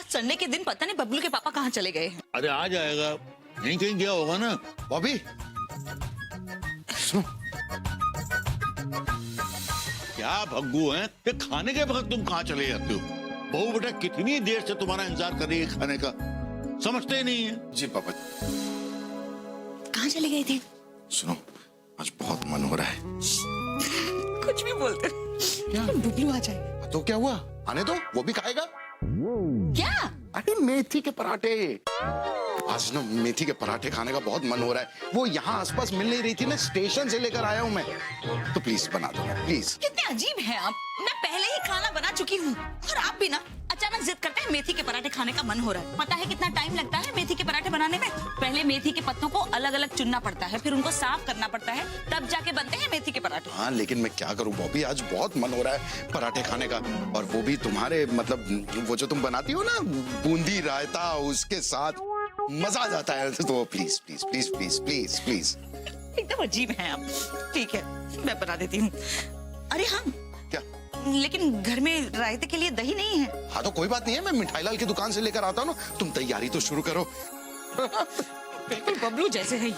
Sunday के दिन पता नहीं बबलू के पापा कहाँ चले गए हैं। अरे आ जाएगा, यहीं कहीं गया होगा ना। बॉबी सुनो, क्या भग्गू हैं, ये खाने के वक्त तुम कहाँ चले जाते हो? बहू बेटा कितनी देर से तुम्हारा इंतजार कर रही है खाने का, समझते ही नहीं है। जी पापा। कहाँ चले गए थे? सुनो, आज बहुत मन हो रहा है। कुछ भी बोलते। क्या? बबलू आ जाए तो क्या हुआ, आने दो, वो भी खाएगा। क्या? अरे मेथी के पराठे, आज ना मेथी के पराठे खाने का बहुत मन हो रहा है। वो यहाँ आसपास मिल नहीं रही थी ना, स्टेशन से लेकर आया हूँ मैं, तो प्लीज बना दो ना प्लीज। कितने अजीब हैं आप, मैं पहले ही खाना बना चुकी हूँ और आप भी ना अचानक जिद करते हैं मेथी के पराठे खाने का मन हो रहा है। पता है कितना टाइम लगता है मेथी के पराठे बनाने में? पहले मेथी के पत्तों को अलग अलग चुनना पड़ता है, फिर उनको साफ करना पड़ता है, तब जाके बनते हैं मेथी के पराठे। हाँ लेकिन मैं क्या करूँ बॉबी, आज बहुत मन हो रहा है पराठे खाने का, और वो भी तुम्हारे मतलब वो जो तुम बनाती हो ना बूंदी रायता, उसके साथ मजा आ जाता है। तो please please please please please please. एकदम अजीब हैं आप। ठीक है मैं बना देती हूँ। अरे हाँ, क्या? लेकिन घर में रायते के लिए दही नहीं है। हाँ तो कोई बात नहीं है, मैं मिठाई लाल की दुकान से लेकर आता हूँ ना, तुम तैयारी तो शुरू करो। बिल्कुल बबलू जैसे है ये।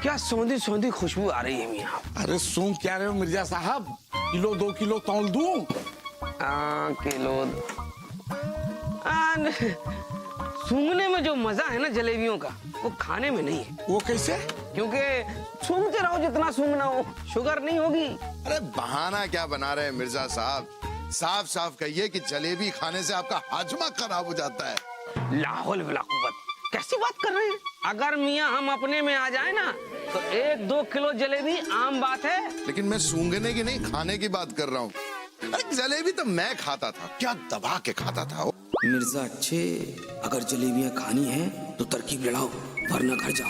क्या सौंधी सौंधी खुशबू आ रही है मियाँ। अरे सूंघ क्या रहे हो मिर्जा साहब, किलो 2 किलो तौल दूं? किलो सूंघने में जो मजा है ना जलेबियों का, वो खाने में नहीं है। वो कैसे? क्योंकि सूंघते रहो जितना सूंघना हो, शुगर नहीं होगी। अरे बहाना क्या बना रहे हैं मिर्जा साहब, साफ साफ कहिए कि जलेबी खाने से आपका हाजमा खराब हो जाता है। लाहौल वला कुव्वत, कैसी बात कर रहे हैं? अगर मियाँ हम अपने में आ जाए ना तो 1-2 किलो जलेबी आम बात है। लेकिन मैं सूंघने की नहीं, खाने की बात कर रहा हूँ। अरे जलेबी तो मैं खाता था, क्या दबा के खाता था। मिर्जा अच्छे, अगर जलेबियां खानी है तो तरकीब लड़ाओ, वरना घर जाओ।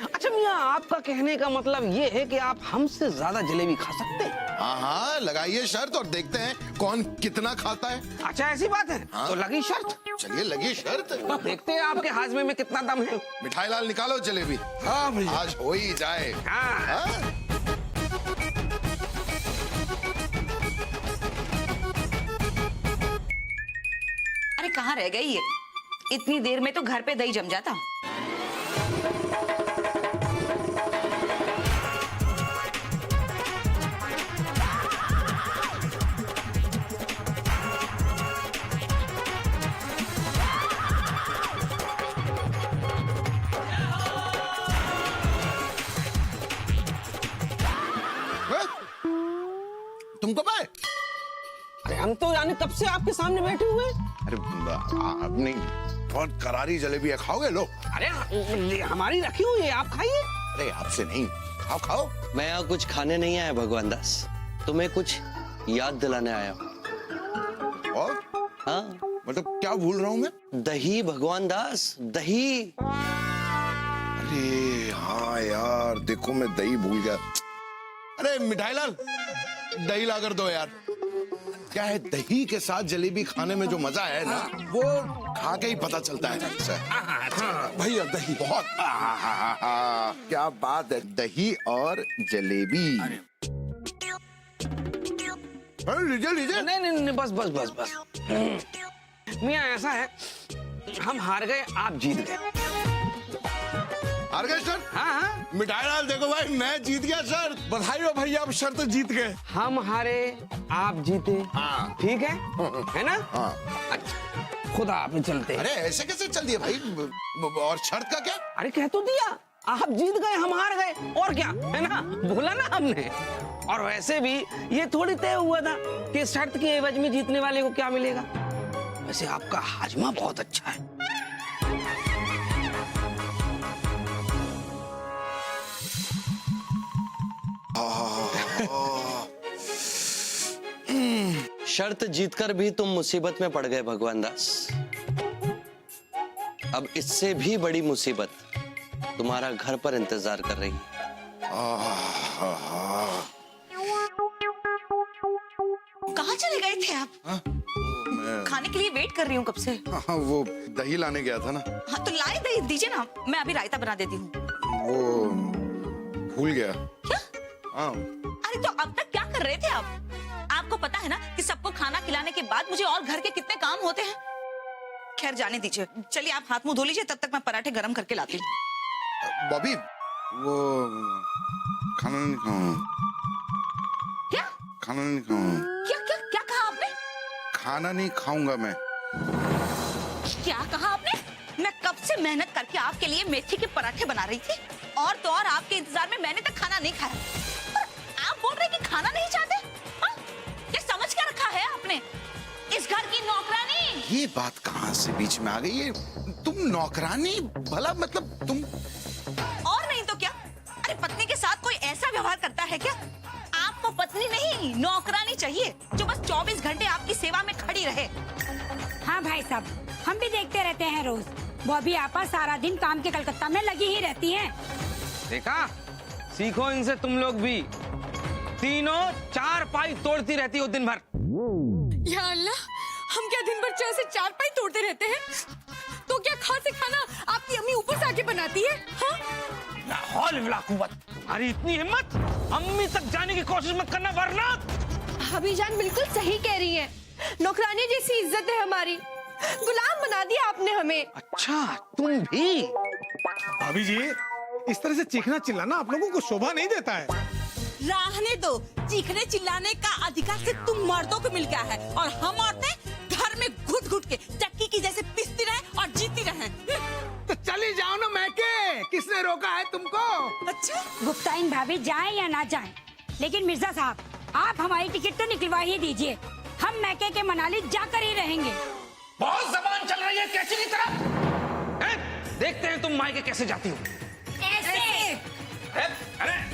अच्छा मियाँ, आपका कहने का मतलब ये है कि आप हमसे ज्यादा जलेबी खा सकते हैं? हाँ हाँ लगाइए शर्त और देखते हैं कौन कितना खाता है। अच्छा ऐसी बात है? हाँ? तो लगी शर्त। चलिए लगी शर्त, देखते हैं आपके हाजमे में कितना दम है। मिठाई लाल निकालो जलेबी, हाँ भैया। आज हो ही जाए। हाँ। हाँ? अरे कहाँ रह गई ये? इतनी देर में तो घर पे दही जम जाता। तुम कब आए? अरे हम तो यानी कब से आपके सामने बैठे हुए हैं। अरे आप नहीं, बहुत करारी जलेबी है, खाओगे? लो। अरे हमारी रखी हुई है, आप खाइए। अरे आपसे नहीं, खाओ खाओ। मैं यहाँ कुछ खाने नहीं आया भगवान दास, तुम्हें कुछ याद दिलाने आया हूँ। और हाँ मतलब क्या भूल रहा हूँ मैं? दही भगवान दास, दही। अरे हाँ यार, देखो मैं दही भूल गया। अरे मिठाई लाल, दही ला कर दो यार। क्या है, दही के साथ जलेबी खाने में जो मजा है ना, वो खा के ही पता चलता है। भैया दही बहुत क्या बात है, दही और जलेबी। लीजिए लीजिए। नहीं, बस बस बस बस। मियाँ ऐसा है, हम हार गए, आप जीत गए। हार गए सर? हाँ। मिठाई लाल देखो भाई, मैं जीत गया सर। बधाई हो भैया, आप शर्त जीत गए। हम हारे, आप जीते। हाँ। ठीक है ना? हाँ। अच्छा, खुदा आप चलते हैं। अरे ऐसे कैसे चल दिया भाई, और शर्त का क्या? अरे कह तो दिया, आप जीत गए, हम हार गए, और क्या है ना, बोला ना हमने। और वैसे भी ये थोड़ी तय हुआ था कि शर्त के एवज में जीतने वाले को क्या मिलेगा। वैसे आपका हाजमा बहुत अच्छा है। शर्त जीतकर भी तुम मुसीबत में पड़ गए भगवान दास। अब इससे भी बड़ी मुसीबत तुम्हारा घर पर इंतजार कर रही है। कहाँ चले गए थे आप? खाने के लिए वेट कर रही हूँ कब से। हाँ, वो दही लाने गया था ना। हाँ तो लाए दही दीजिए ना, मैं अभी रायता बना देती हूँ। वो भूल गया। क्या? हाँ अरे तो अब तक क्या कर रहे थे आप? आपको पता है ना कि सबको खाना खिलाने के बाद मुझे और घर के कितने काम होते हैं। खैर जाने दीजिए, चलिए आप हाथ मुंह धो लीजिए, तब तक मैं पराठे गरम करके लाती हूँ। बॉबी वो खाना नहीं खाऊंगा, क्या खाना नहीं खाऊंगा, क्या क्या क्या कहा आपने? खाना नहीं खाऊंगा मैं। क्या कहा आपने? मैं कब से मेहनत करके आपके लिए मेथी के पराठे बना रही थी, और तो और आपके इंतजार में मैंने तक खाना नहीं खाया, और आप बोल रहे कि खाना नहीं चाहते? हाँ? ये समझ क्या रखा है आपने? इस घर की नौकरानी। ये बात कहाँ से बीच में आ गई? ये तुम नौकरानी भला मतलब तुम? और नहीं तो क्या? अरे पत्नी के साथ कोई ऐसा व्यवहार करता है क्या? आपको पत्नी नहीं नौकरानी चाहिए, जो बस 24 घंटे आपकी सेवा में खड़ी रहे। हाँ भाई साहब, हम भी देखते रहते हैं रोज। बॉबी आपा सारा दिन काम के कलकत्ता में लगी ही रहती हैं। देखा, सीखो इनसे तुम लोग भी। तीनों चार पाई तोड़ती रहती हो दिन भर। या अल्लाह, हम क्या दिन भर चाय से चार पाई तोड़ते रहते हैं? तो क्या खासे खाना आपकी अम्मी ऊपर से आके बनाती है? हाँ? ला हौल वला कुव्वत। तुम्हारी इतनी हिम्मत, अम्मी तक जाने की कोशिश मत करना वरना। भाभी जान बिल्कुल सही कह रही है। नौकरानी जैसी इज्जत है हमारी, गुलाम बना दिया आपने हमें। अच्छा तुम भी? भाभी जी, इस तरह से चीखना चिल्लाना आप लोगों को शोभा नहीं देता है। रहने दो, चीखने चिल्लाने का अधिकार सिर्फ तुम मर्दों को मिल गया है, और हम औरतें घर में घुट घुट के चक्की की जैसे पिसती रहे और जीती रहे। तो चली जाओ ना मैके, किसने रोका है तुमको? अच्छा, गुप्ताइन भाभी जाएं या ना जाएं, लेकिन मिर्जा साहब आप हमारी टिकट तो निकलवा ही दीजिए। हम मैके के मनाली जाकर ही रहेंगे। बहुत जबान चल रही है कैसी की तरफ। देखते हैं तुम मायके कैसे जाती हो। ऐसे अरे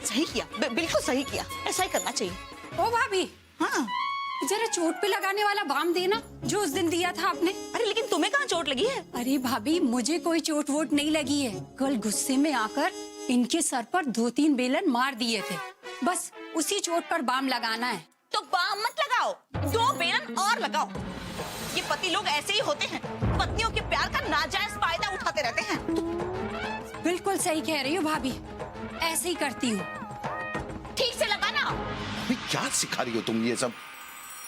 सही किया, बिल्कुल सही किया, ऐसा ही करना चाहिए। ओ भाभी, हाँ, जरा चोट पे लगाने वाला बाम देना जो उस दिन दिया था आपने। अरे लेकिन तुम्हें कहाँ चोट लगी है? अरे भाभी, मुझे कोई चोट वोट नहीं लगी है। कल गुस्से में आकर इनके सर पर 2-3 बेलन मार दिए थे, बस उसी चोट पर बाम लगाना है। तो बाम मत लगाओ, 2 बेलन और लगाओ। ये पति लोग ऐसे ही होते हैं, पत्नियों के प्यार का नाजायज फायदा उठाते रहते हैं। बिल्कुल सही कह रही हो भाभी, ऐसे ही करती हूँ। ठीक से लगाना। अभी क्या सिखा रही हो तुम ये सब?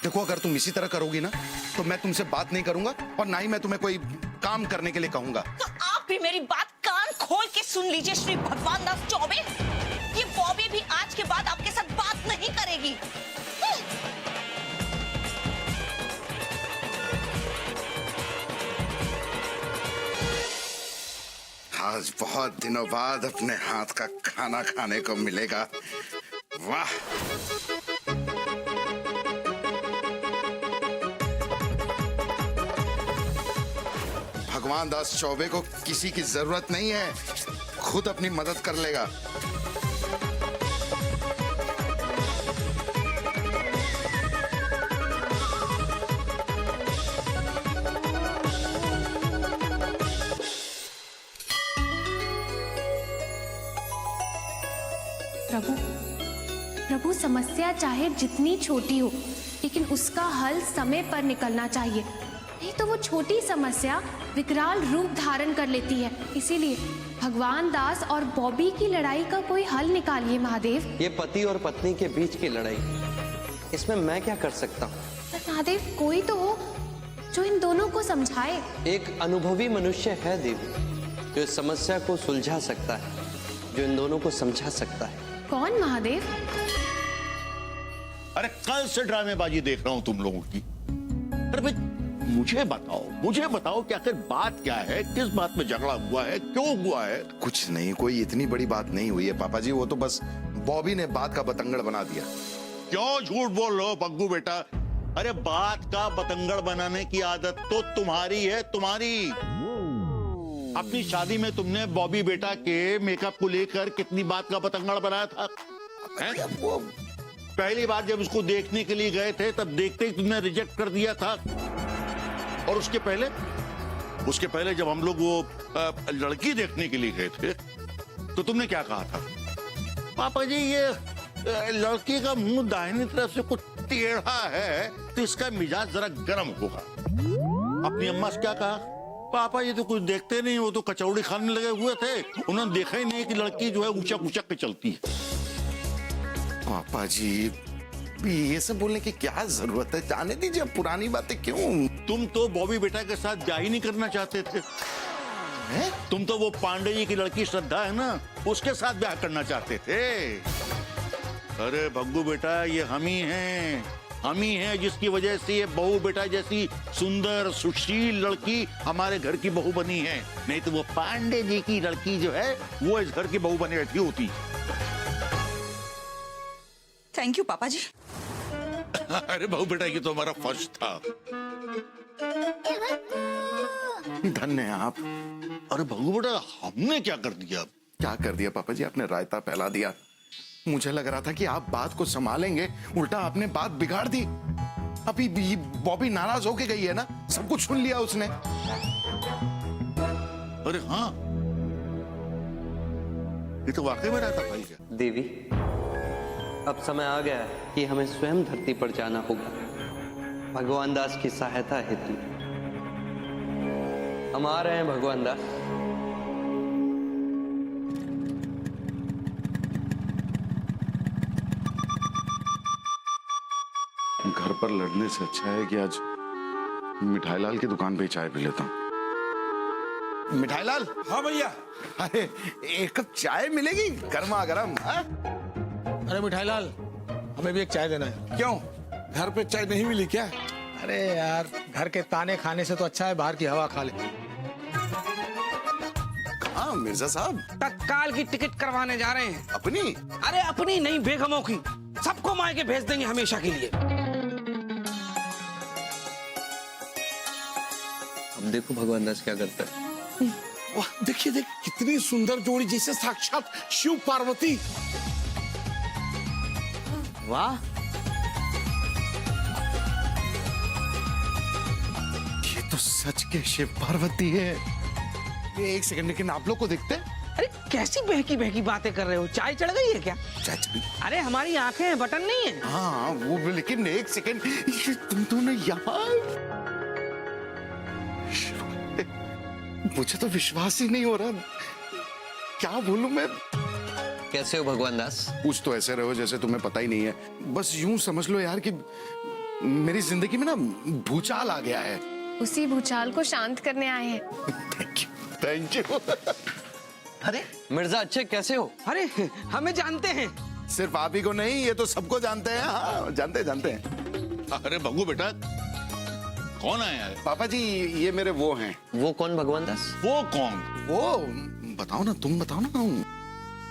देखो, अगर तुम इसी तरह करोगी ना तो मैं तुमसे बात नहीं करूंगा, और ना ही मैं तुम्हें कोई काम करने के लिए कहूंगा। तो आप भी मेरी बात कान खोल के सुन लीजिए श्री भगवान दास चौबे, ये बॉबी भी आज के बाद आपके साथ बात नहीं करेगी। आज बहुत दिनों बाद अपने हाथ का खाना खाने को मिलेगा। वाह! भगवान दास चौबे को किसी की जरूरत नहीं है, खुद अपनी मदद कर लेगा। प्रभु, प्रभु समस्या चाहे जितनी छोटी हो, लेकिन उसका हल समय पर निकलना चाहिए, नहीं तो वो छोटी समस्या विकराल रूप धारण कर लेती है। इसीलिए भगवान दास और बॉबी की लड़ाई का कोई हल निकालिए महादेव। ये पति और पत्नी के बीच की लड़ाई, इसमें मैं क्या कर सकता हूँ? पर महादेव कोई तो हो जो इन दोनों को समझाए। एक अनुभवी मनुष्य है देवी, जो इस समस्या को सुलझा सकता है, जो इन दोनों को समझा सकता है। कौन महादेव? अरे कल से ड्रामेबाजी देख रहा हूं तुम लोगों की। अरे भाई मुझे बताओ कि आखिर बात क्या है, किस बात में झगड़ा हुआ है, क्यों हुआ है? कुछ नहीं, कोई इतनी बड़ी बात नहीं हुई है पापा जी, वो तो बस बॉबी ने बात का बतंगड़ बना दिया। क्यों झूठ बोल रहे हो पग्गू बेटा? अरे बात का बतंगड़ बनाने की आदत तो तुम्हारी है, तुम्हारी। अपनी शादी में तुमने बॉबी बेटा के मेकअप को लेकर कितनी बात का बतंगड़ बनाया था? वो पहली बार जब उसको देखने के लिए गए थे तब देखते ही तुमने रिजेक्ट कर दिया था। और उसके पहले जब हम लोग वो लड़की देखने के लिए गए थे तो तुमने क्या कहा था? पापा जी ये लड़की का मुंह दाहिनी तरफ से कुछ टेढ़ा है तो इसका मिजाज जरा गर्म होगा। अपनी अम्मा से क्या कहा? पापा ये तो कुछ देखते नहीं, वो तो कचौड़ी खाने लगे हुए थे, उन्होंने देखा ही नहीं कि लड़की जो है ऊंचक ऊंचक के चलती है। पापा जी ये सब बोलने की क्या जरूरत है, जाने दीजिए, पुरानी बातें क्यों। तुम तो बॉबी बेटा के साथ जा ही नहीं करना चाहते थे। तुम तो वो पांडे जी की लड़की श्रद्धा है ना, उसके साथ ब्याह करना चाहते थे। अरे भग्गू बेटा, ये हम ही हैं जिसकी वजह से ये बहू बेटा जैसी सुंदर सुशील लड़की हमारे घर की बहू बनी है। नहीं तो वो पांडे जी की लड़की जो है वो इस घर की बहू बनी बैठी होती। थैंक यू पापा जी। अरे बहू बेटा ये तो हमारा फर्ज था। धन्य है आप। अरे भग्गू बेटा हमने क्या कर दिया? क्या कर दिया पापा जी, आपने रायता फैला दिया। मुझे लग रहा था कि आप बात को संभालेंगे, उल्टा आपने बात बिगाड़ दी। अभी बॉबी नाराज होके गई है ना, सब कुछ सुन लिया उसने। अरे हाँ, ये तो वाकई में रहता भाई क्या? देवी, अब समय आ गया है कि हमें स्वयं धरती पर जाना होगा भगवान दास की सहायता हेतु। हम आ रहे हैं भगवान दास। घर पर लड़ने से अच्छा है कि आज मिठाई लाल की दुकान पे चाय पी लेता हूँ। मिठाई लाल। हाँ भैया। अरे एक कप चाय मिलेगी गर्मा गर्म? अरे मिठाई लाल, हमें भी एक चाय देना है। क्यों, घर पे चाय नहीं मिली क्या? अरे यार, घर के ताने खाने से तो अच्छा है बाहर की हवा खा ले। हाँ मिर्जा साहब, तत्काल की टिकट करवाने जा रहे हैं। अपनी? अरे अपनी नहीं, बेगमों की। सबको मायके भेज देंगे हमेशा के लिए। अब देखो भगवान दास क्या करता है। वाह देखिए, देख कितनी सुंदर जोड़ी, जैसे साक्षात शिव पार्वती। वाह, ये तो सच के शिव पार्वती है। ये एक सेकंड, लेकिन आप लोग को देखते? अरे कैसी बहकी बहकी बातें कर रहे हो? चाय चढ़ गई है क्या? चाय चली? अरे हमारी आंखें हैं, बटन नहीं है। हाँ वो भी, लेकिन एक सेकंड, ये तुम दोनों यहाँ? मुझे तो विश्वास ही नहीं हो रहा, क्या बोलूं मैं। कैसे हो भगवान दास? कुछ तो ऐसे रहो जैसे तुम्हें पता ही नहीं है। बस यूं समझ लो यार कि मेरी जिंदगी में ना भूचाल आ गया है। उसी भूचाल को शांत करने आए हैं। Thank you. अरे मिर्जा अच्छे कैसे हो? अरे हमें जानते हैं। सिर्फ आप ही को नहीं, ये तो सबको जानते हैं। हाँ जानते हैं। अरे भग्गू बेटा कौन आया है? पापा जी ये मेरे वो हैं। वो कौन भगवान दास? वो कौन? वो बताओ ना, तुम बताओ ना।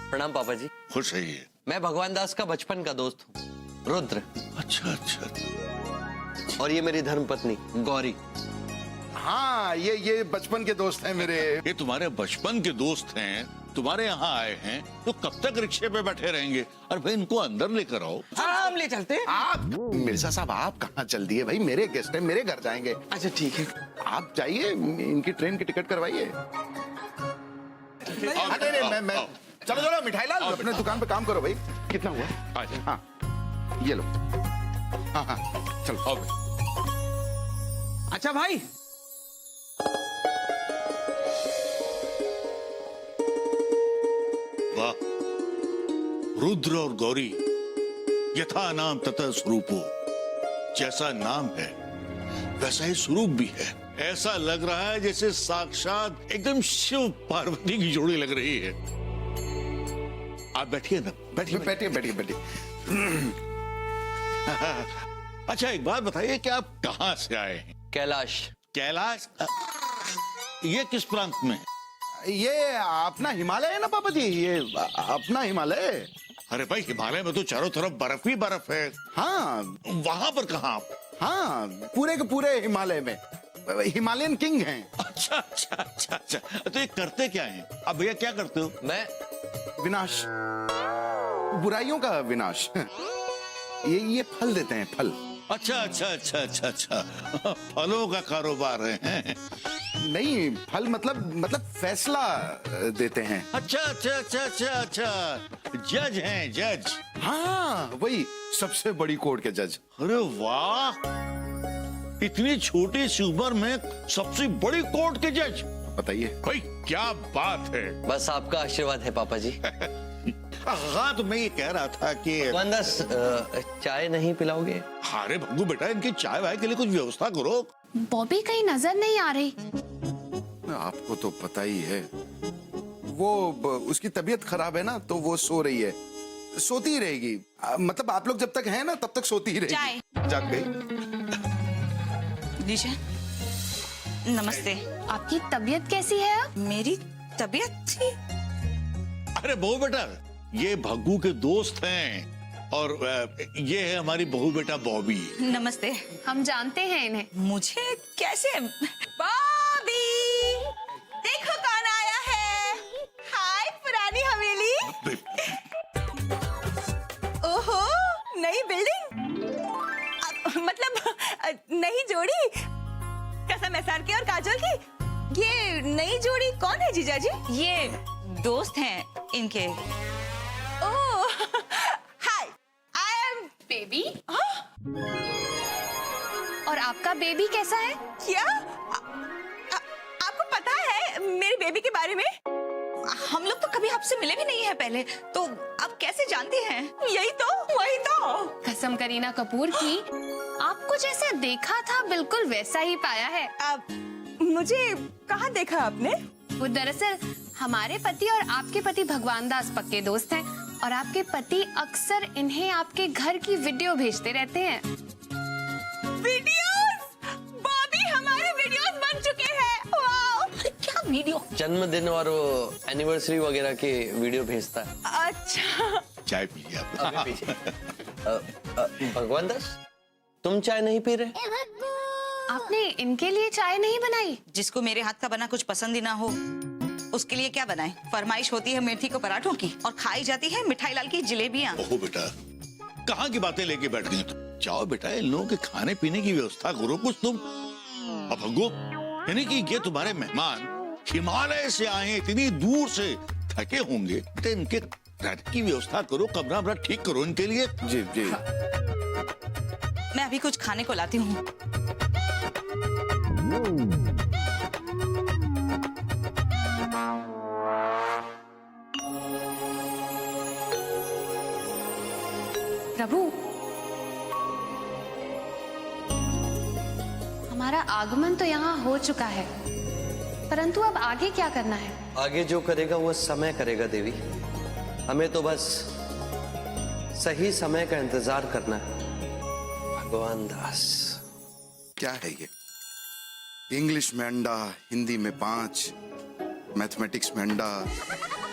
प्रणाम पापा जी। खुश है ये। मैं भगवान दास का बचपन का दोस्त हूँ, रुद्र। अच्छा अच्छा। और ये मेरी धर्मपत्नी गौरी। हाँ ये बचपन के दोस्त हैं मेरे। ये तुम्हारे बचपन के दोस्त हैं, तुम्हारे यहाँ आए हैं, तो कब तक रिक्शे पे बैठे रहेंगे? और भाई इनको अंदर लेकर आओ। हाँ हम ले चलते हैं। आप मिर्जा साहब, आप कहाँ चल दिए भाई? मेरे गेस्ट हैं, मेरे घर जाएंगे। अच्छा ठीक है, आप जाइए, इनकी ट्रेन की टिकट करवाइए। नहीं मैं चलो मिठाई लाल, अपने दुकान पे काम करो भाई। कितना हुआ? आजा। हाँ ये लो। हाँ चलो आओ। अच्छा भाई। वाह, रुद्र और गौरी यथा नाम तथा स्वरूपो। जैसा नाम है वैसा ही स्वरूप भी है। ऐसा लग रहा है जैसे साक्षात एकदम शिव पार्वती की जोड़ी लग रही है। आप बैठिए ना, बैठिए। अच्छा एक बात बताइए कि आप कहाँ से आए हैं? कैलाश। कैलाश? ये किस प्रांत में है? ये अपना हिमालय है ना पापा जी, ये अपना हिमालय। अरे भाई हिमालय में तो चारों तरफ बर्फ ही बर्फ है। हाँ वहां पर कहाँ आप? हाँ पूरे के पूरे हिमालय में हिमालयन किंग हैं। अच्छा। तो ये करते क्या हैं? अब भैया क्या करते हो? मैं विनाश, बुराइयों का विनाश। ये फल देते हैं, फल। अच्छा। फलों का कारोबार है। नहीं, फल मतलब फैसला देते हैं। अच्छा। जज हैं, जज। हाँ वही, सबसे बड़ी कोर्ट के जज। अरे वाह, इतनी छोटी सी उम्र में सबसे बड़ी कोर्ट के जज। बताइए। भाई क्या बात है। बस आपका आशीर्वाद है पापा जी। हाँ तो मैं ये कह रहा था कि भगवान दास चाय नहीं पिलाओगे? अरे भग्गू बेटा, इनकी चाय वाय के लिए कुछ व्यवस्था करो। बॉबी कहीं नजर नहीं आ रही। आपको तो पता ही है, वो उसकी तबीयत खराब है ना, तो वो सो रही है, सोती ही रहेगी। मतलब आप लोग जब तक हैं ना तब तक सोती ही रहेगी। चाय। जाग गई। लीजिए। नमस्ते। आपकी तबीयत कैसी है अब? मेरी तबीयत थी। अरे बहू बेटा, ये भग्गू के दोस्त हैं और ये है हमारी बहू बेटा बॉबी। नमस्ते। हम जानते हैं इन्हें। मुझे कैसे? बॉबी, देखो कौन आया है। हाय पुरानी हवेली। ओहो, नई बिल्डिंग, मतलब नई जोड़ी। कसम एसआर की और काजल की। ये नई जोड़ी कौन है जीजा जी? ये दोस्त हैं इनके। ओह, हाय, आई एम बेबी। और आपका बेबी कैसा है? क्या आपको पता है मेरे बेबी के बारे में? हम लोग तो कभी आपसे मिले भी नहीं है पहले, तो आप कैसे जानती हैं? यही तो, वही तो। कसम करीना कपूर की, आपको जैसा देखा था बिल्कुल वैसा ही पाया है। मुझे कहाँ देखा आपने? वो दरअसल हमारे पति और आपके पति भगवान दास पक्के दोस्त हैं और आपके पति अक्सर इन्हें आपके घर की वीडियो भेजते रहते हैं। वीडियोस? बॉबी, हमारे वीडियोस बन चुके हैं। वाओ! क्या वीडियो? जन्मदिन और एनिवर्सरी वगैरह के वीडियो भेजता है। अच्छा। चाय पीजिए आप। अभी पीजिए। भगवान दास, तुम चाय नहीं पी रहे? आपने इनके लिए चाय नहीं बनाई? जिसको मेरे हाथ का बना कुछ पसंद ही ना हो, उसके लिए क्या बनाए? फरमाइश होती है मेथी के पराठों की और खाई जाती है मिठाई लाल की जलेबियां। बहू बेटा, कहाँ की बातें लेके बैठ गई तुम? जाओ बेटा, इन लोगों के खाने पीने की व्यवस्था करो कुछ तुम। अब भग्गू, यानी कि ये तुम्हारे मेहमान हिमालय से आए, इतनी दूर से थके होंगे, तो इनके रहने की व्यवस्था करो, कमरा वमरा ठीक करो इनके लिए। जी जी। मैं अभी कुछ खाने को लाती हूँ। प्रभु, हमारा आगमन तो यहाँ हो चुका है, परंतु अब आगे क्या करना है? आगे जो करेगा वो समय करेगा देवी। हमें तो बस सही समय का इंतजार करना है। भगवान दास। क्या है ये? इंग्लिश में अंडा, हिंदी में 5, मैथमेटिक्स में अंडा,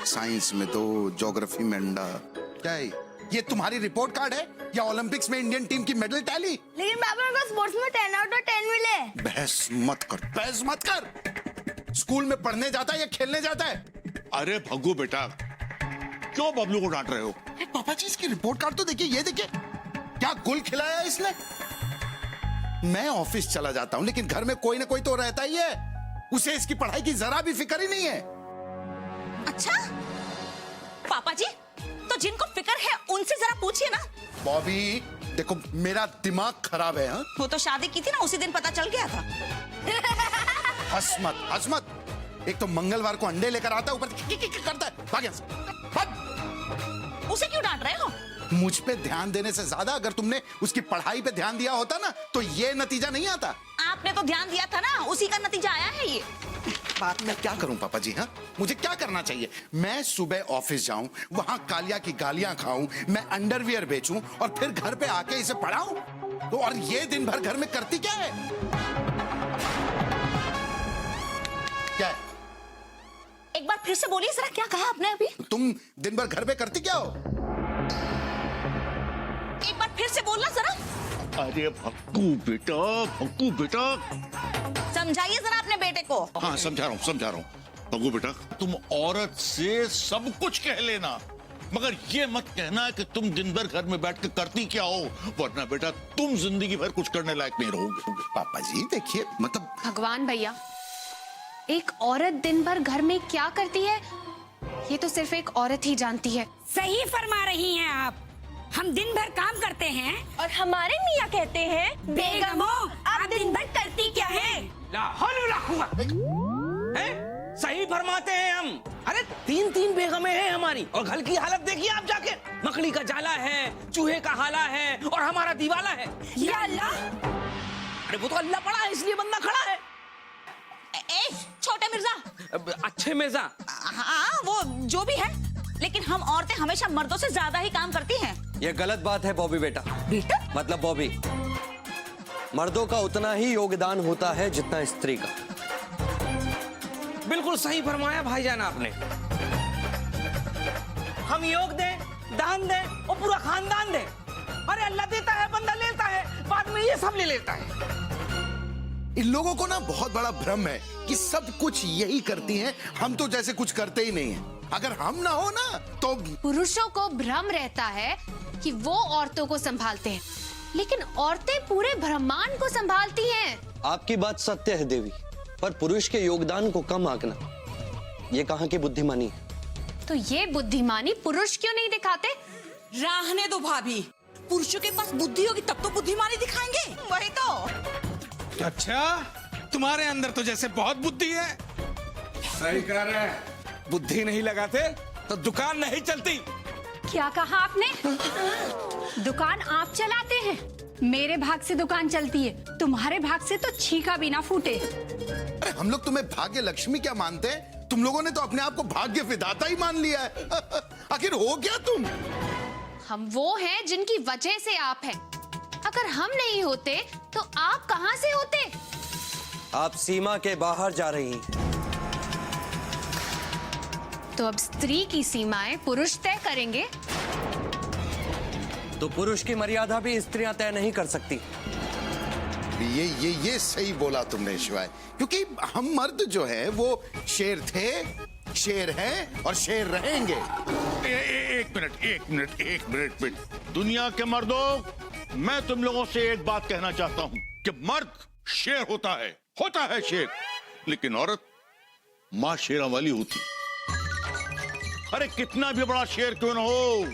साइंस में 2, ज्योग्राफी में अंडा। क्या है ये? तुम्हारी रिपोर्ट कार्ड है या ओलंपिक्स में इंडियन टीम की मेडल टैली? लेकिन पापा को स्पोर्ट्स में 10 आउट ऑफ 10 मिले। बहस मत कर, बहस मत कर। स्कूल में पढ़ने जाता है या खेलने जाता है? अरे भग्गू बेटा, क्यों बबलू को डांट रहे हो? पापा जी, इसकी रिपोर्ट कार्ड तो देखिए, ये देखिए, क्या गुल खिलाया है इसने। मैं ऑफिस चला जाता हूं, लेकिन घर में कोई ना कोई तो रहता ही है। उसे इसकी पढ़ाई की जरा भी फिक्र ही नहीं है। अच्छा पापा जी, तो जिनको फिक्र है उनसे जरा पूछिए ना। बॉबी देखो, मेरा दिमाग खराब है। हाँ, वो तो शादी की थी ना, उसी दिन पता चल गया था। हंस मत, हंस मत। एक तो मंगलवार को अंडे लेकर आता है, ऊपर करता है। भाग यहाँ से, भाग। उसे क्यों डांट रहे हो? मुझ पे ध्यान देने से ज्यादा अगर तुमने उसकी पढ़ाई पे ध्यान दिया होता ना, तो ये नतीजा नहीं आता। आपने तो ध्यान दिया था ना, उसी का नतीजा आया है ये। बात मैं क्या करूं पापा जी? हाँ, मुझे क्या करना चाहिए? मैं सुबह ऑफिस जाऊं, वहां कालिया की गालियां खाऊं, मैं अंडरवियर बेचूं और फिर घर पे आके इसे पढ़ाऊं? तो और ये दिन भर घर में करती क्या है? क्या है? एक बार फिर से बोलिए जरा, क्या कहा आपने अभी? तुम दिन भर घर पे करती क्या हो? एक बार फिर से बोलना जरा। अरे भग्गू बेटा, भग्गू बेटा, समझाइए जरा अपने बेटे को। हाँ समझा रहा हूँ, समझा रहा हूँ। भग्गू बेटा, तुम औरत से सब कुछ कह लेना, मगर ये मत कहना कि तुम दिन भर घर में बैठ के करती क्या हो, वरना बेटा तुम जिंदगी भर कुछ करने लायक नहीं रहोगे। पापा जी देखिए, मतलब भगवान भैया, एक औरत दिन भर घर में क्या करती है ये तो सिर्फ एक औरत ही जानती है। सही फरमा रही हैं आप। हम दिन भर काम करते हैं और हमारे मियाँ कहते हैं बेगमों अब दिन भर करती क्या है? लाहौल रखूंगा हैं? सही फरमाते हैं हम। अरे 3-3 बेगमें हैं हमारी, और घर की हालत देखिए आप जाके। मकड़ी का जाला है, चूहे का हाला है, और हमारा दीवाला है। या अल्लाह, अरे वो तो अल्लाह पड़ा है, इसलिए बंदा खड़ा है। ए छोटे मिर्जा। अच्छे मिर्जा। हाँ वो जो भी है, लेकिन हम औरतें हमेशा मर्दों से ज्यादा ही काम करती हैं। ये गलत बात है बॉबी बेटा। बेटा? मतलब बॉबी, मर्दों का उतना ही योगदान होता है जितना स्त्री का। बिल्कुल सही फरमाया भाईजान आपने। हम योग दें, दान दें और पूरा खानदान दें। अरे अल्लाह देता है, बंदा लेता है, बाद में ये सब ले लेता है। इन लोगों को ना बहुत बड़ा भ्रम है कि सब कुछ यही करती हैं, हम तो जैसे कुछ करते ही नहीं हैं। अगर हम ना हो ना तो पुरुषों को भ्रम रहता है कि वो औरतों को संभालते हैं, लेकिन औरतें पूरे ब्रह्मांड को संभालती हैं। आपकी बात सत्य है देवी, पर पुरुष के योगदान को कम आंकना ये कहाँ की बुद्धिमानी है? तो ये बुद्धिमानी पुरुष क्यों नहीं दिखाते? रहने दो भाभी, पुरुषों के पास बुद्धि होगी तब तो बुद्धिमानी दिखाएंगे। वही तो। अच्छा, तुम्हारे अंदर तो जैसे बहुत बुद्धि है। सही कह रहे हैं, बुद्धि नहीं लगाते तो दुकान नहीं चलती। क्या कहा आपने? दुकान आप चलाते हैं, मेरे भाग से दुकान चलती है, तुम्हारे भाग से तो छीका भी ना फूटे। अरे हम लोग तुम्हें भाग्य लक्ष्मी क्या मानते हैं? तुम लोगों ने तो अपने आप को भाग्य विधाता ही मान लिया है। आखिर हो क्या तुम? हम वो हैं जिनकी वजह से आप हैं। अगर हम नहीं होते तो आप कहां से होते? आप सीमा के बाहर जा रही हैं। तो अब स्त्री की सीमाएं पुरुष तय करेंगे। तो पुरुष की मर्यादा भी स्त्रियां तय नहीं कर सकती। ये सही बोला तुमने शिवाय, क्योंकि हम मर्द जो है वो शेर थे, शेर हैं और शेर रहेंगे। एक मिनट। दुनिया के मर्दों, मैं तुम लोगों से एक बात कहना चाहता हूं कि मर्द शेर होता है शेर, लेकिन औरत मां शेरा वाली होती। अरे कितना भी बड़ा शेर क्यों न हो,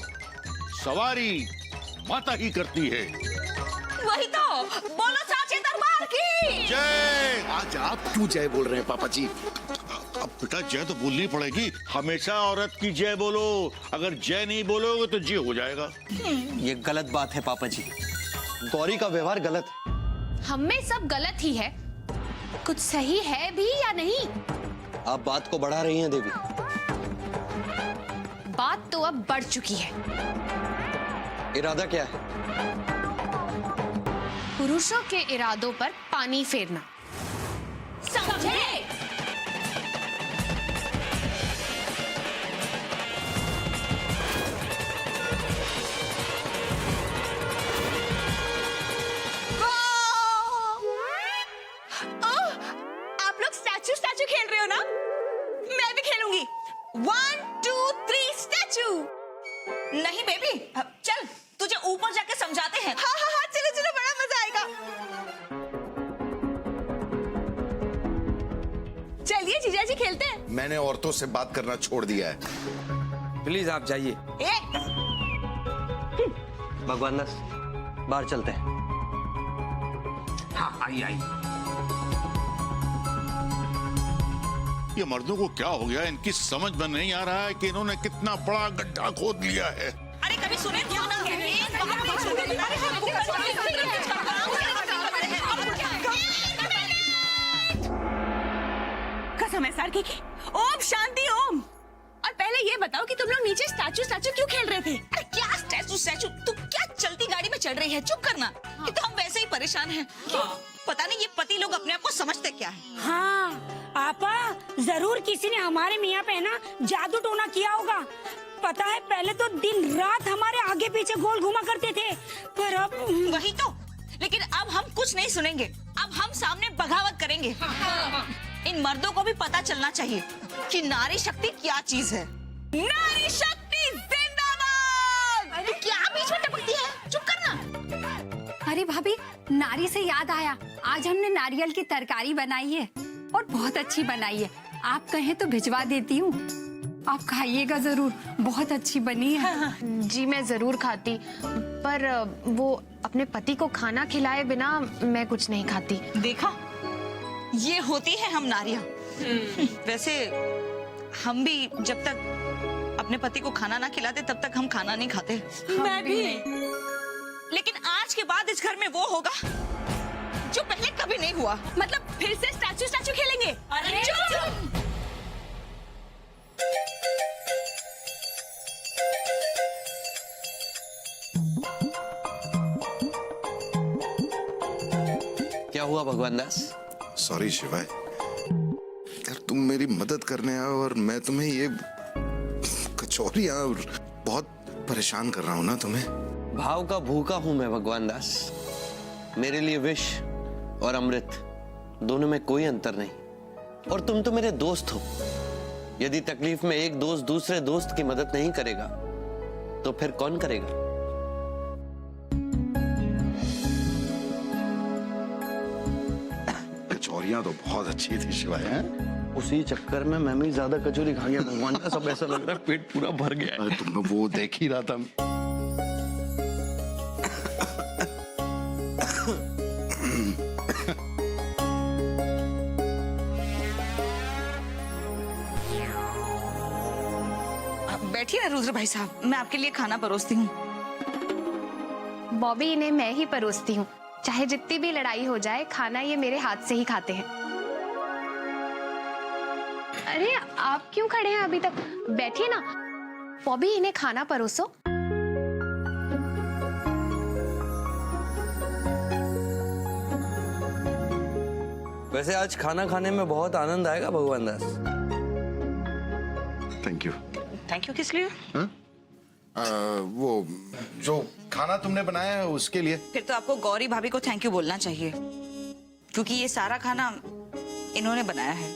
सवारी माता ही करती है। वही तो। बोलो साचे दरबार की जय। आज आप क्यों जय बोल रहे हैं पापा जी? अब बेटा जय तो बोलनी पड़ेगी, हमेशा औरत की जय बोलो। अगर जय नहीं बोलोगे तो जी हो जाएगा। ये गलत बात है पापा जी, गौरी का व्यवहार गलत है। हम में सब गलत ही है, कुछ सही है भी या नहीं? आप बात को बढ़ा रही हैं देवी। बात तो अब बढ़ चुकी है। इरादा क्या है? पुरुषों के इरादों पर पानी फेरना। समझे? आप लोग स्टैचू खेल रहे हो ना? मैं भी खेलूंगी। 1 2 3 स्टैचू। नहीं बेबी, चल तुझे ऊपर जाके समझाते हैं। हाँ चलो बड़ा मजा आएगा। चलिए जीजा जी खेलते हैं। मैंने औरतों से बात करना छोड़ दिया है। प्लीज आप जाइए। भगवान दास, बाहर चलते हैं। हाँ आई। ये मर्दों को क्या हो गया? इनकी समझ में नहीं आ रहा है कि इन्होंने कितना बड़ा गड्ढा खोद लिया है। अरे कभी सुने क्यों ना? कसम है सर की। ओम शांति ओम। और पहले ये बताओ कि तुम लोग नीचे स्टैचू क्यों खेल रहे थे? अरे क्या स्टैचू? तुम क्या चलती गाड़ी में चल रही है? चुप करना। कि तो हम वैसे ही परेशान हैं। पता नहीं ये पति लोग अपने आप को समझते क्या है। हाँ आपा, जरूर किसी ने हमारे मियाँ पे ना जादू टोना किया होगा। पता है पहले तो दिन रात हमारे आगे पीछे गोल घुमा करते थे, पर अब वही तो। लेकिन अब हम कुछ नहीं सुनेंगे, अब हम सामने बगावत करेंगे। इन मर्दों को भी पता चलना चाहिए कि नारी शक्ति क्या चीज है। नारी शक्ति जिंदाबाद। अरे क्या बीच में टपकती है? चुप करना। अरे भाभी, नारी से याद आया, आज हमने नारियल की तरकारी बनाई है और बहुत अच्छी बनाई है। आप कहें तो भिजवा देती हूँ। आप खाइएगा जरूर, बहुत अच्छी बनी है। जी मैं जरूर खाती, पर वो अपने पति को खाना खिलाए बिना मैं कुछ नहीं खाती। देखा, ये होती है हम नारियां। वैसे हम भी जब तक अपने पति को खाना ना खिलाते तब तक हम खाना नहीं खाते। मैं भी। लेकिन आज के बाद इस घर में वो होगा जो पहले कभी नहीं हुआ। मतलब फिर से स्टैचू स्टैचू खेलेंगे। अरे चुप। क्या हुआ भगवान दास? सॉरी शिवाय, यार तुम मेरी मदद करने आओ और मैं तुम्हें ये कचौरियां और बहुत परेशान कर रहा हूं ना तुम्हें। भाव का भूखा हूं मैं भगवान दास। मेरे लिए विष और अमृत दोनों में कोई अंतर नहीं। और तुम तो मेरे दोस्त हो। यदि तकलीफ में एक दोस्त दूसरे दोस्त की मदद नहीं करेगा तो फिर कौन करेगा? कचौरियां तो बहुत अच्छी थी शिवाय। हैं? उसी चक्कर में मैं भी ज्यादा कचौरी खा गया भगवान दास। सब ऐसा लग रहा है पेट पूरा भर गया है। तुम वो देख ही रहा था। बैठिए ना रुद्र भाई साहब, मैं आपके लिए खाना परोसती हूँ। बॉबी, इन्हें मैं ही परोसती हूँ। चाहे जितनी भी लड़ाई हो जाए, खाना ये मेरे हाथ से ही खाते हैं। अरे आप क्यों खड़े हैं अभी तक? बैठिए ना। बॉबी, इन्हें खाना परोसो। वैसे आज खाना खाने में बहुत आनंद आएगा Bhagwan Das. Thank you. Thank you किस लिए? वो जो खाना तुमने बनाया है उसके लिए। फिर तो आपको गौरी भाभी को थैंक यू बोलना चाहिए, क्योंकि ये सारा खाना इन्होंने बनाया है।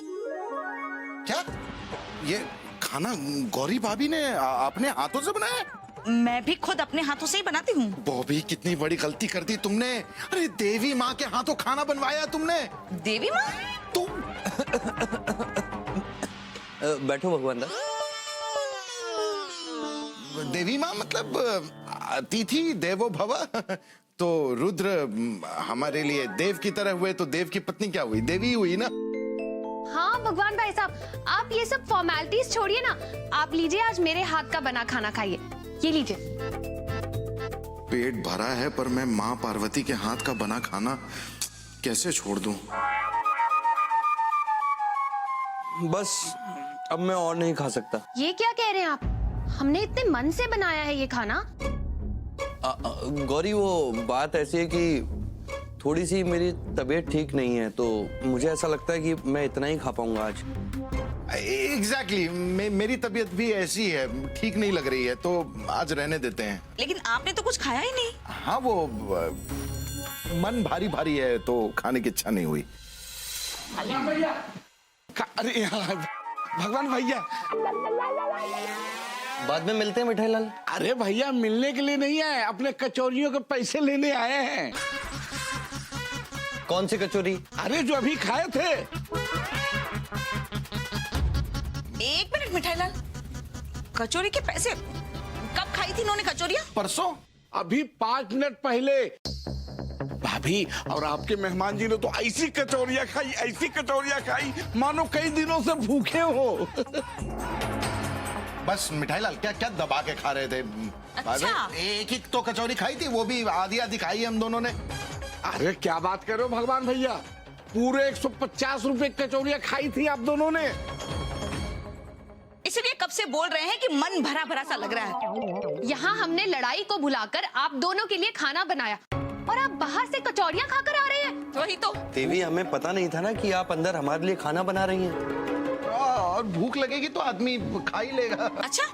क्या ये खाना गौरी भाभी ने अपने हाथों से बनाया है? मैं भी खुद अपने हाथों से ही बनाती हूँ। बॉबी, कितनी बड़ी गलती कर दी तुमने। अरे देवी माँ के हाथों खाना बनवाया तुमने। देवी माँ? तुम बैठो भगवान दास। देवी माँ मतलब अतिथि देवो भव। तो रुद्र हमारे लिए देव की तरह हुए, तो देव की पत्नी क्या हुई? देवी हुई ना। हाँ भगवान भाई साहब, आप ये सब फॉर्मेलिटीज छोड़िए ना। आप लीजिए, आज मेरे हाथ का बना खाना खाइए। ये लीजिए। पेट भरा है, पर मैं माँ पार्वती के हाथ का बना खाना कैसे छोड़ दूं? बस अब मैं और नहीं खा सकता। ये क्या कह रहे हैं आप? हमने इतने मन से बनाया है ये खाना। गौरी, वो बात ऐसी है कि थोड़ी सी मेरी तबीयत ठीक नहीं है, तो मुझे ऐसा लगता है कि मैं इतना ही खा पाऊंगा आज। एग्जैक्टली, मेरी तबीयत भी ऐसी है, ठीक नहीं लग रही है, तो आज रहने देते हैं। लेकिन आपने तो कुछ खाया ही नहीं। हाँ, वो मन भारी भारी है, तो खाने की इच्छा नहीं हुई। अरे यार भगवान भैया, बाद में मिलते हैं मिठाई लाल। अरे भैया मिलने के लिए नहीं आए, अपने कचौरियों के पैसे लेने आए हैं। कौन सी कचौरी? अरे जो अभी खाए थे। एक मिनट मिठाई लाल, कचौरी के पैसे कब खाई थी इन्होंने कचौरियाँ? परसों। अभी 5 मिनट पहले। भाभी और आपके मेहमान जी ने तो ऐसी कचौरियाँ खाई, ऐसी कचौरियाँ खाई, मानो कई दिनों से भूखे हो। बस मिठाई लाल, क्या क्या दबा के खा रहे थे? अच्छा। एक ही तो कचौरी खाई थी, वो भी आधी आधी खाई हम दोनों ने। अरे क्या बात कर रहे हो भगवान भैया, पूरे 150 रुपए कचौरियाँ खाई थी आप दोनों ने। इसलिए कब से बोल रहे हैं कि मन भरा भरा सा लग रहा है। यहाँ हमने लड़ाई को भुलाकर आप दोनों के लिए खाना बनाया, और आप बाहर से कचौरियाँ खाकर आ रहे हैं। वही तो। देवी, हमें पता नहीं था ना कि आप अंदर हमारे लिए खाना बना रही हैं। और भूख लगेगी तो आदमी खा ही लेगा। अच्छा,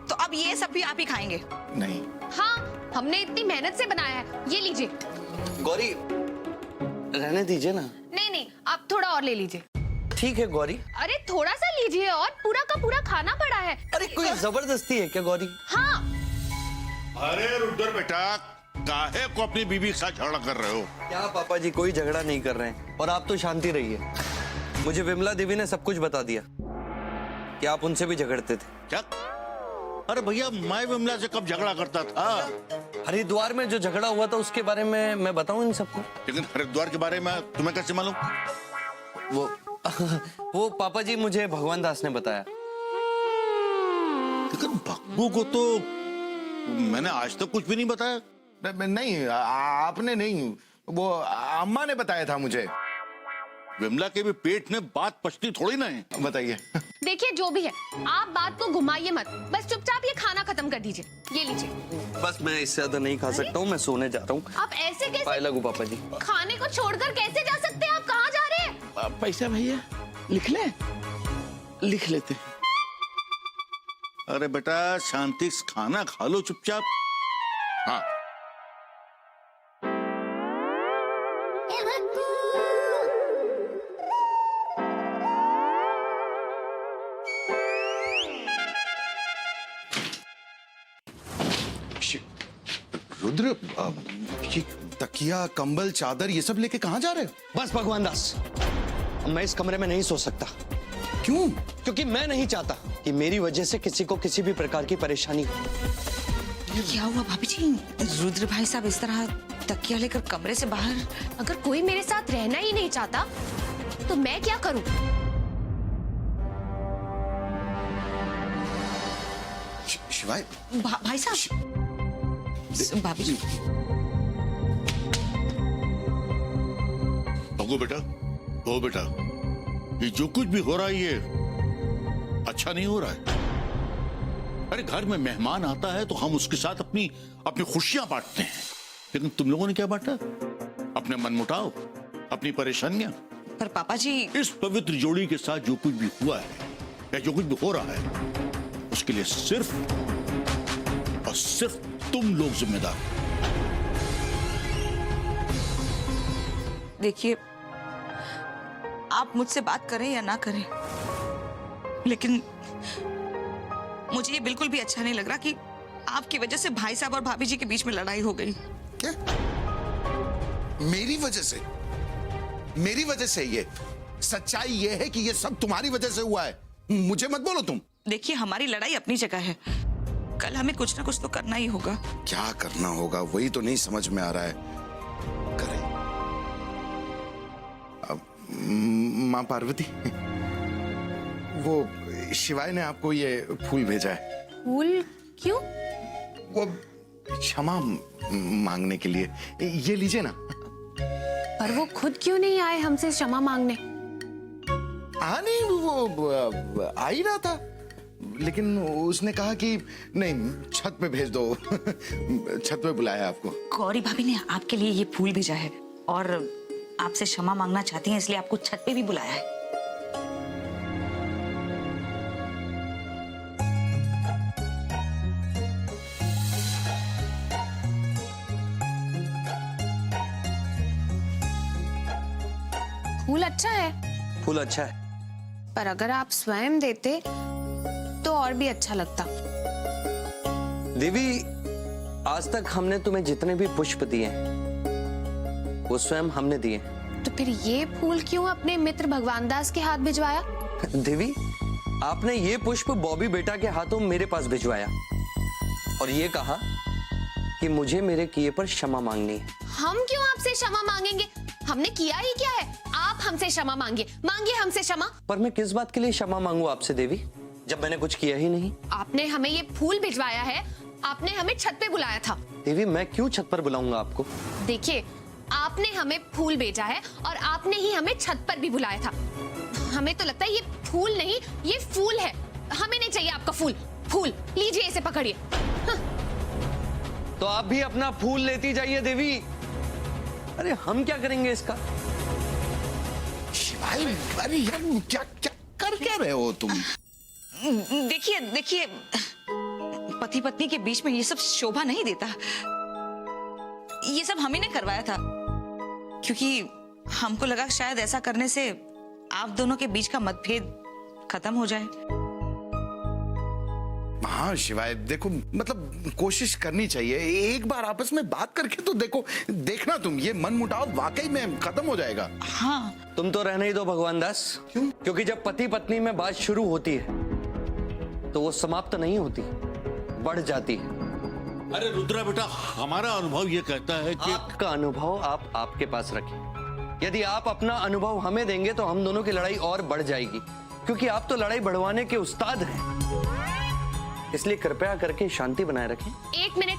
तो अब ये सब भी आप ही खाएंगे? नहीं। हाँ, हमने इतनी मेहनत से बनाया है। ये लीजिए। गौरी, रहने दीजिए ना। नहीं नहीं, आप थोड़ा और ले लीजिए। ठीक है गौरी। अरे थोड़ा सा लीजिए, और पूरा का पूरा खाना पड़ा है। अरे कोई जबरदस्ती है क्या गौरी? हाँ। अरे रुद्र बेटा, काहे को अपनी बीवी के साथ झगड़ा कर रहे हो? क्या पापा जी, कोई झगड़ा नहीं कर रहे हैं, और आप तो शांति रहिए। मुझे विमला देवी ने सब कुछ बता दिया। कि आप उनसे भी झगड़ते थे। क्या? अरे भैया, मैं विमला से कब झगड़ा करता था? हरिद्वार में जो झगड़ा हुआ था उसके बारे में मैं बताऊं इन सबको? लेकिन हरिद्वार के बारे में तुम्हें कैसे मालूम? वो पापा जी, मुझे भगवान दास ने बताया। लेकिन भग्गू को तो मैंने आज तक कुछ भी नहीं बताया। नहीं, आपने नहीं, वो अम्मा ने बताया था मुझे। विमला के भी पेट में बात पचती थोड़ी ना है। बताइए। देखिए जो भी है, आप बात को घुमाइए मत, बस चुपचाप ये खाना खत्म कर दीजिए। ये लीजिए। बस मैं इससे ज्यादा नहीं खा सकता हूँ, मैं सोने जा रहा हूँ। आप ऐसे कैसे? पाए लगू पापा जी। खाने को छोड़कर कैसे जा सकते हैं? आप कहाँ जा रहे हैं? पैसा भैया लिख ले, लिख लेते। अरे बेटा, शांति से खाना खा लो चुपचाप। हाँ। रुद्र, ये तकिया, कंबल, चादर ये सब लेके कहाँ जा रहे हो? बस भगवान दास, मैं इस कमरे में नहीं सो सकता। क्यों? क्योंकि मैं नहीं चाहता कि मेरी वजह से किसी को किसी भी प्रकार की परेशानी हो। क्या हुआ भाभी जी? रुद्र भाई साहब इस तरह तकिया लेकर कमरे से बाहर? अगर कोई मेरे साथ रहना ही नहीं चाहता तो मैं क्या करूं? शिवाय, भाई साहब, भाभी जी। भग्गू बेटा, ओ बेटा, ये जो कुछ भी हो रहा है ये अच्छा नहीं हो रहा है। अरे घर में मेहमान आता है तो हम उसके साथ अपनी खुशियां बांटते हैं, लेकिन तुम लोगों ने क्या बांटा? अपने मनमुटाव, अपनी परेशानियां। पर पापा जी, इस पवित्र जोड़ी के साथ जो कुछ भी हुआ है या जो कुछ भी हो रहा है, उसके लिए सिर्फ और सिर्फ तुम लोग जिम्मेदार। देखिए, आप मुझसे बात करें या ना करें, लेकिन मुझे ये बिल्कुल भी अच्छा नहीं लग रहा कि आपकी वजह से भाई साहब और भाभी जी के बीच में लड़ाई हो गई। क्या? मेरी वजह से? मेरी वजह से? ये सच्चाई ये है कि ये सब तुम्हारी वजह से हुआ है। मुझे मत बोलो तुम। देखिए, हमारी लड़ाई अपनी जगह है, कल हमें कुछ ना कुछ तो करना ही होगा। क्या करना होगा वही तो नहीं समझ में आ रहा है। करें। अब माँ पार्वती, वो शिवाय ने आपको ये फूल भेजा है। फूल क्यों? वो क्षमा मांगने के लिए। ये लीजिए ना। पर वो खुद क्यों नहीं आए हमसे क्षमा मांगने? नहीं, वो आ ही रहा था, लेकिन उसने कहा कि नहीं, छत पे भेज दो। छत पे बुलाया आपको। गौरी भाभी ने आपके लिए ये फूल भेजा है और आपसे क्षमा मांगना चाहती हैं, इसलिए आपको छत पे भी बुलाया है। फूल अच्छा है। फूल अच्छा है, पर अगर आप स्वयं देते तो और भी अच्छा लगता। देवी, आज तक हमने तुम्हें जितने भी पुष्प दिए हैं वो स्वयं हमने दिए। तो फिर ये फूल क्यों अपने मित्र भगवान दास के हाथ भिजवाया? देवी, आपने ये पुष्प बॉबी बेटा के हाथों मेरे पास भिजवाया और ये कहा कि मुझे मेरे किए पर क्षमा मांगनी है। हम क्यों आपसे क्षमा मांगेंगे? हमने किया ही क्या है? आप हमसे क्षमा मांगिए, मांगिए हमसे क्षमा। पर मैं किस बात के लिए क्षमा मांगू आपसे देवी, जब मैंने कुछ किया ही नहीं? आपने हमें ये फूल भिजवाया है, आपने हमें छत पे बुलाया था। देवी, मैं क्यों छत पर बुलाऊंगा आपको? देखिए, आपने हमें फूल भेजा है और आपने ही हमें छत पर भी बुलाया था। हमें तो लगता है ये फूल नहीं, ये फूल है। हमें नहीं चाहिए आपका फूल। फूल लीजिए, इसे पकड़िए। तो आप भी अपना फूल लेती जाइए देवी। अरे हम क्या करेंगे इसका? शिवाय, अरे यार, क्या क्या कर क्या रहे हो तुम? देखिए, पति पत्नी के बीच में ये सब शोभा नहीं देता। ये सब हमें ने करवाया था, क्योंकि हमको लगा शायद ऐसा करने से आप दोनों के बीच का मतभेद खत्म हो जाए। हाँ शिवाय, देखो, मतलब कोशिश करनी चाहिए। एक बार आपस में बात करके तो देखना तुम, ये मनमुटाव वाकई में खत्म हो जाएगा। हाँ, तुम तो रहने ही दो भगवान दास। क्यों? क्योंकि जब पति पत्नी में बात शुरू होती है तो वो समाप्त नहीं होती, बढ़ जाती है। अरे रुद्रा बेटा, हमारा अनुभव ये कहता है कि आपका अनुभव आप आपके पास रखें। यदि आप अपना अनुभव हमें देंगे तो हम दोनों की लड़ाई और बढ़ जाएगी, क्योंकि आप तो लड़ाई बढ़वाने के उस्ताद हैं। इसलिए कृपया करके शांति बनाए रखें। एक मिनट,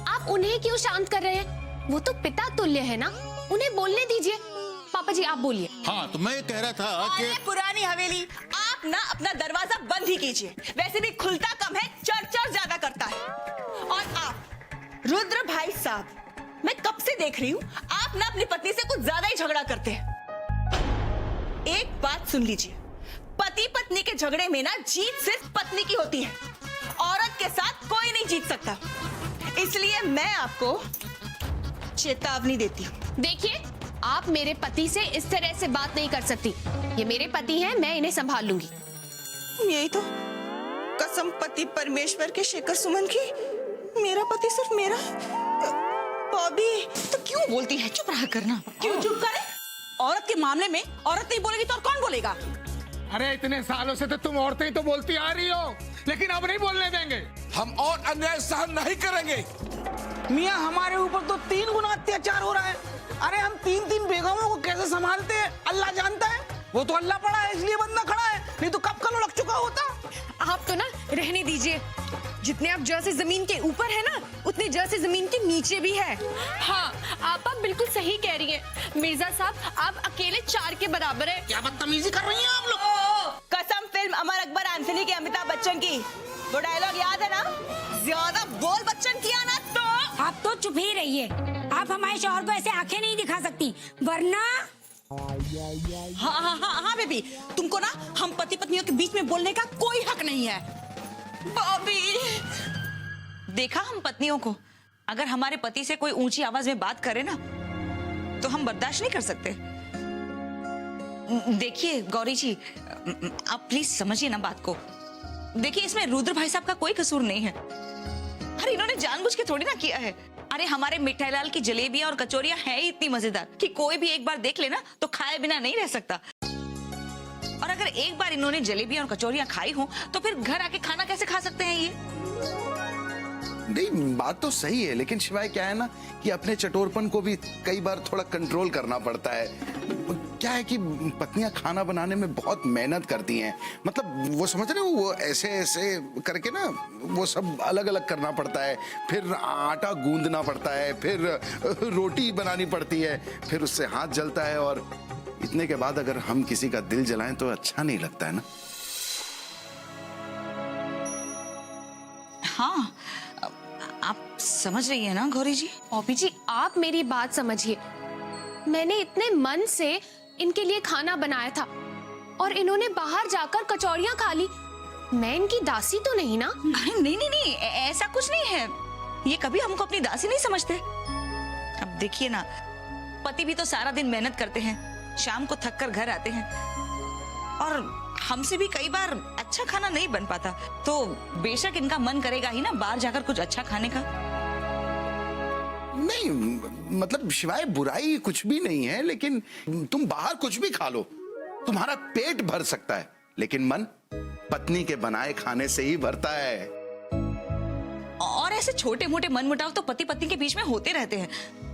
आप उन्हें क्यों शांत कर रहे हैं? वो तो पिता तुल्य है ना, उन्हें बोलने दीजिए। पापा जी आप बोलिए। हाँ, तो मैं कह रहा था कि अरे पुरानी हवेली, आप ना अपना दरवाजा बंद ही कीजिए। वैसे भी खुलता कम है, चढ़ ज्यादा करता है। और आप रुद्र भाई साहब, मैं कब से देख रही हूँ आप ना अपनी पत्नी से कुछ ज्यादा ही झगड़ा करते हैं। एक बात सुन लीजिए, पति पत्नी के झगड़े में ना जीत सिर्फ पत्नी की होती है, औरत के साथ कोई नहीं जीत सकता। इसलिए मैं आपको चेतावनी देती हूँ। देखिए, आप मेरे पति से इस तरह से बात नहीं कर सकती। ये मेरे पति हैं, मैं इन्हें संभाल लूंगी। यही तो कसम पति परमेश्वर के शेखर सुमन की, मेरा पति सिर्फ मेरा। बॉबी तो क्यों बोलती है? चुप रहा करना। क्यों चुप करे? औरत के मामले में औरत नहीं बोलेगी तो और कौन बोलेगा? अरे इतने सालों से तो तुम औरतें ही तो बोलती आ रही हो, लेकिन अब नहीं बोलने देंगे। हम और अन्याय सहन नहीं करेंगे। मियाँ हमारे ऊपर तो 3 गुना अत्याचार हो रहा है। अरे हम 3 बेगमों को कैसे संभालते हैं अल्लाह जानता है। वो तो अल्लाह पड़ा है इसलिए बंदा खड़ा है, नहीं तो कब का लुढ़क चुका होता। आप तो ना रहने दीजिए। जितने आप जैसे जमीन के ऊपर है ना, उतने जैसे जमीन के नीचे भी है। हाँ, आप बिल्कुल सही कह रही हैं। मिर्जा साहब, आप अकेले 4 के बराबर है। क्या बदतमीजी कर रही हैं आप लोग? कसम फिल्म अमर अकबर एंथनी के अमिताभ बच्चन की, वो डायलॉग याद है ना? ज्यादा बोल बच्चन किया ना तो आप तो चुप ही रहिए। आप हमारे शौहर को ऐसे आंखें नहीं दिखा सकती, वरना। हाँ बेबी, तुमको ना हम पति पत्नियों के बीच में बोलने का कोई हक नहीं है। बॉबी, देखा हम पत्नियों को, अगर हमारे पति से कोई ऊंची आवाज में बात करे ना तो हम बर्दाश्त नहीं कर सकते। देखिए गौरी जी, आप प्लीज समझिए ना बात को। देखिए, इसमें रुद्र भाई साहब का कोई कसूर नहीं है। अरे इन्होंने जानबूझ के थोड़ी ना किया है। अरे हमारे मिठाईलाल की जलेबियां और कचौरियां हैं ही इतनी मजेदार कि कोई भी एक बार देख लेना तो खाए बिना नहीं रह सकता। और अगर एक बार इन्होंने जलेबियां और कचौरियां खाई हो तो फिर घर आके खाना कैसे खा सकते हैं ये? नहीं, बात तो सही है, लेकिन शिवाय क्या है ना कि अपने चटोरपन को भी कई बार थोड़ा कंट्रोल करना पड़ता है। क्या है कि पत्नियां खाना बनाने में बहुत मेहनत करती हैं। मतलब वो समझ रहे हो, वो ऐसे ऐसे करके ना वो सब अलग अलग करना पड़ता है, फिर आटा गूंदना पड़ता है, फिर रोटी बनानी पड़ती है, फिर उससे हाथ जलता है। और इतने के बाद अगर हम किसी का दिल जलाएं तो अच्छा नहीं लगता है ना। हाँ, आप समझ रही है ना गौरी जी? बॉबी जी, आप मेरी बात समझिए। मैंने इतने मन से इनके लिए खाना बनाया था और इन्होंने बाहर जाकर कचौरियां खा ली। मैं इनकी दासी तो नहीं ना? नहीं, ऐसा कुछ नहीं है। ये कभी हमको अपनी दासी नहीं समझते। अब देखिए ना, पति भी तो सारा दिन मेहनत करते हैं, शाम को थक कर घर आते हैं, और हमसे भी कई बार अच्छा खाना नहीं बन पाता, तो बेशक इनका मन करेगा ही ना बाहर जाकर कुछ अच्छा खाने का। नहीं, मतलब शिवाय बुराई कुछ भी नहीं है, लेकिन तुम बाहर कुछ भी खा लो, तुम्हारा पेट भर सकता है, लेकिन मन पत्नी के बनाए खाने से ही भरता है। और ऐसे छोटे मोटे मनमुटाव तो पति पत्नी के बीच में होते रहते हैं।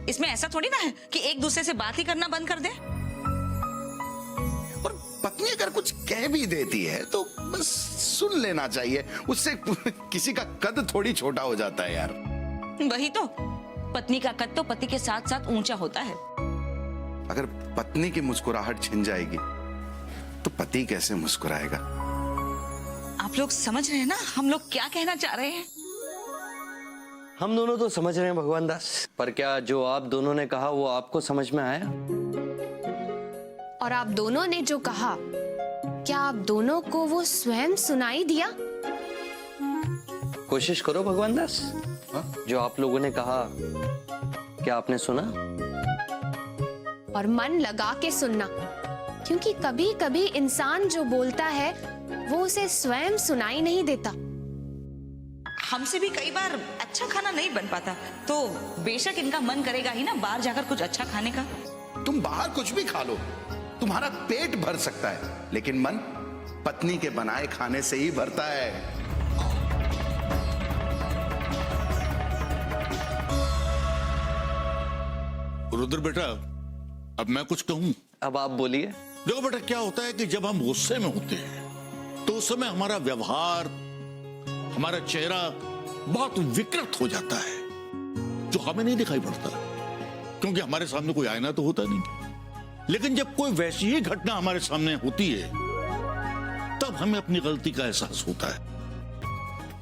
इसमें ऐसा थोड़ी ना है कि एक दूसरे से बात ही करना बंद कर दे। और पत्नी अगर कुछ कह भी देती है तो बस सुन लेना चाहिए, उससे किसी का कद थोड़ी छोटा हो जाता है यार। वही तो, पत्नी का कद तो पति के साथ साथ ऊंचा होता है। अगर पत्नी की मुस्कुराहट छिन जाएगी तो पति कैसे मुस्कुराएगा? आप लोग समझ रहे हैं ना हम लोग क्या कहना चाह रहे हैं? हम दोनों तो समझ रहे हैं भगवान दास, पर क्या जो आप दोनों ने कहा वो आपको समझ में आया? और आप दोनों ने जो कहा, क्या आप दोनों को वो स्वयं सुनाई दिया? कोशिश करो भगवान दास। जो आप लोगों ने कहा, क्या आपने सुना? और मन लगा के सुनना, क्योंकि कभी कभी इंसान जो बोलता है वो उसे स्वयं सुनाई नहीं देता। हमसे भी कई बार अच्छा खाना नहीं बन पाता, तो बेशक इनका मन करेगा ही ना बाहर जाकर कुछ अच्छा खाने का। तुम बाहर कुछ भी खा लो, तुम्हारा पेट भर सकता है, लेकिन मन पत्नी के बनाए खाने से ही भरता है। रुद्र बेटा, अब मैं कुछ कहूं? अब आप बोलिए। देखो बेटा, क्या होता है कि जब हम गुस्से में होते हैं तो उस समय हमारा व्यवहार, हमारा चेहरा बहुत विकृत हो जाता है, जो हमें नहीं दिखाई पड़ता क्योंकि हमारे सामने कोई आईना तो होता नहीं। लेकिन जब कोई वैसी ही घटना हमारे सामने होती है तब हमें अपनी गलती का एहसास होता है।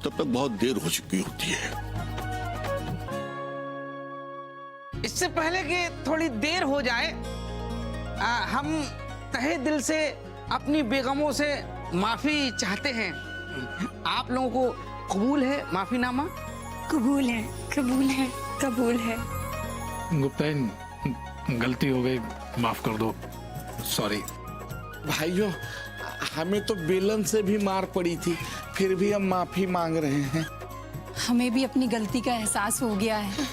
तब तक बहुत देर हो चुकी होती है। इससे पहले कि थोड़ी देर हो जाए, हम तहे दिल से अपनी बेगमों से माफी चाहते हैं। आप लोगों को कबूल है माफीनामा? कबूल है, कबूल है, कबूल है। गुप्ताइन, गलती हो गई, माफ कर दो, सॉरी। भाइयों, हमें तो बेलन से भी मार पड़ी थी, फिर भी हम माफी मांग रहे हैं। हमें भी अपनी गलती का एहसास हो गया है,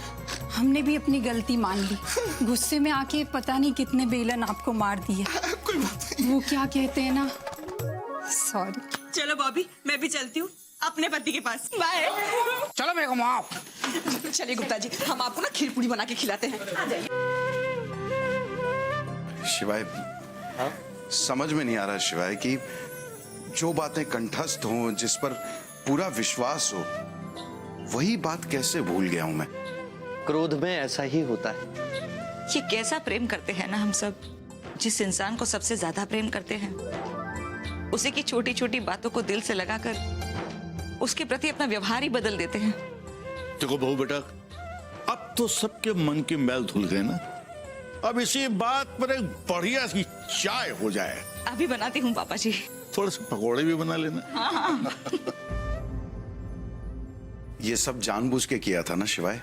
हमने भी अपनी गलती मान ली। गुस्से में आके पता नहीं कितने बेलन आपको मार दिए। वो क्या कहते हैं ना, सॉरी। चलो बॉबी, मैं भी चलती हूँ अपने पति के पास। बाय। चलो बेगम आओ। चलिए गुप्ता जी, हम आपको ना खीर पूरी बना के खिलाते हैं। आ जाइए। शिवाय, समझ में नहीं आ रहा शिवाय कि जो बातें कंठस्थ हों, जिस पर पूरा विश्वास हो, वही बात कैसे भूल गया हूं मैं। क्रोध में ऐसा ही होता है। ये कैसा प्रेम करते हैं ना हम सब। जिस इंसान को सबसे ज्यादा प्रेम करते हैं, उसी की छोटी छोटी बातों को दिल से लगाकर उसके प्रति अपना व्यवहार ही बदल देते हैं। देखो बहू बेटा, अब तो सबके मन की मैल धुल गए ना। अब इसी बात पर एक बढ़िया सी चाय हो जाए। अभी बनाती हूँ पापा जी। थोड़े से पकौड़े भी बना लेना। हाँ। ये सब जानबूझ के किया था ना शिवाय,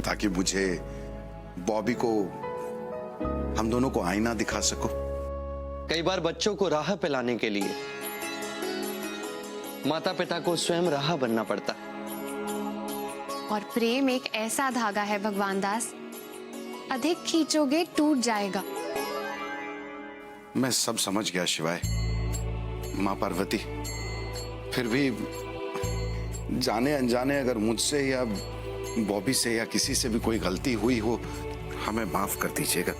ताकि मुझे, बॉबी को, हम दोनों को आईना दिखा सको। कई बार बच्चों को राह पिलाने के लिए माता पिता को स्वयं राह बनना पड़ता है। और प्रेम एक ऐसा धागा है भगवान दास, अधिक खींचोगे टूट जाएगा। मैं सब समझ गया शिवाय, माँ पार्वती, फिर भी जाने अनजाने अगर मुझसे या बॉबी से या किसी से भी कोई गलती हुई हो, हमें माफ कर दीजिएगा।